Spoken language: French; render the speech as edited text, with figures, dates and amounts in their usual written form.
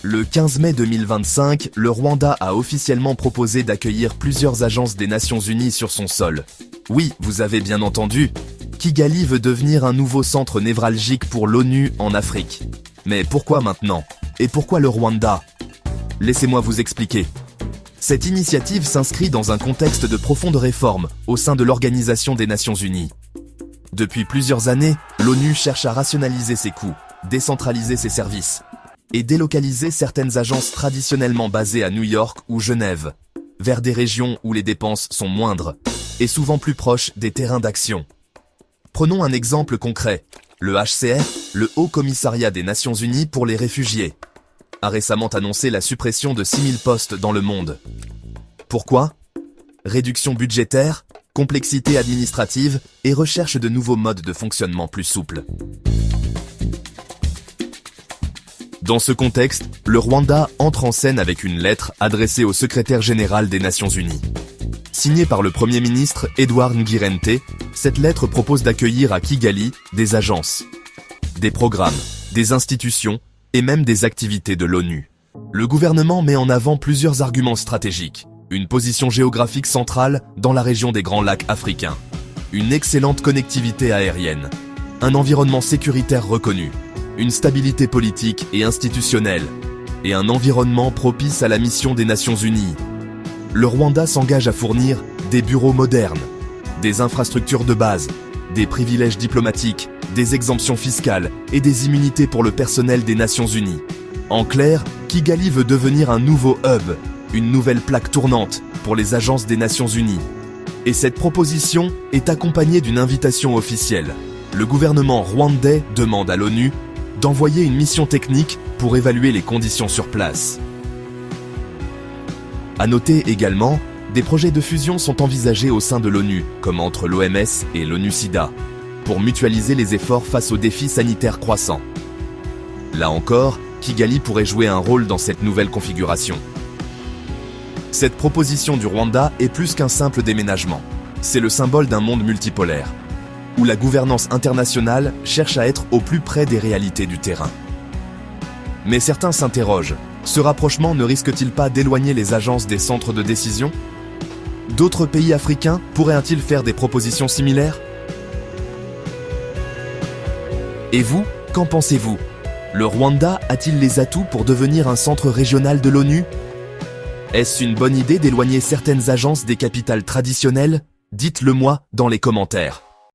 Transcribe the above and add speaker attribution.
Speaker 1: Le 15 mai 2025, le Rwanda a officiellement proposé d'accueillir plusieurs agences des Nations Unies sur son sol. Oui, vous avez bien entendu, Kigali veut devenir un nouveau centre névralgique pour l'ONU en Afrique. Mais pourquoi maintenant? Et pourquoi le Rwanda? Laissez-moi vous expliquer. Cette initiative s'inscrit dans un contexte de profonde réforme au sein de l'Organisation des Nations Unies. Depuis plusieurs années, l'ONU cherche à rationaliser ses coûts, décentraliser ses services et délocaliser certaines agences traditionnellement basées à New York ou Genève, vers des régions où les dépenses sont moindres et souvent plus proches des terrains d'action. Prenons un exemple concret. Le HCR, le Haut Commissariat des Nations Unies pour les réfugiés, a récemment annoncé la suppression de 6000 postes dans le monde. Pourquoi? Réduction budgétaire, complexité administrative et recherche de nouveaux modes de fonctionnement plus souples. Dans ce contexte, le Rwanda entre en scène avec une lettre adressée au secrétaire général des Nations Unies. Signée par le Premier ministre Edouard Ngirente, cette lettre propose d'accueillir à Kigali des agences, des programmes, des institutions et même des activités de l'ONU. Le gouvernement met en avant plusieurs arguments stratégiques. Une position géographique centrale dans la région des Grands Lacs africains, une excellente connectivité aérienne, un environnement sécuritaire reconnu, une stabilité politique et institutionnelle, et un environnement propice à la mission des Nations Unies. Le Rwanda s'engage à fournir des bureaux modernes, des infrastructures de base, des privilèges diplomatiques, des exemptions fiscales et des immunités pour le personnel des Nations Unies. En clair, Kigali veut devenir un nouveau hub, une nouvelle plaque tournante pour les agences des Nations Unies. Et cette proposition est accompagnée d'une invitation officielle. Le gouvernement rwandais demande à l'ONU d'envoyer une mission technique pour évaluer les conditions sur place. À noter également, des projets de fusion sont envisagés au sein de l'ONU, comme entre l'OMS et l'ONU-SIDA, pour mutualiser les efforts face aux défis sanitaires croissants. Là encore, Kigali pourrait jouer un rôle dans cette nouvelle configuration. Cette proposition du Rwanda est plus qu'un simple déménagement. C'est le symbole d'un monde multipolaire, où la gouvernance internationale cherche à être au plus près des réalités du terrain. Mais certains s'interrogent, ce rapprochement ne risque-t-il pas d'éloigner les agences des centres de décision? D'autres pays africains pourraient-ils faire des propositions similaires? Et vous, qu'en pensez-vous? Le Rwanda a-t-il les atouts pour devenir un centre régional de l'ONU? Est-ce une bonne idée d'éloigner certaines agences des capitales traditionnelles? Dites-le moi dans les commentaires.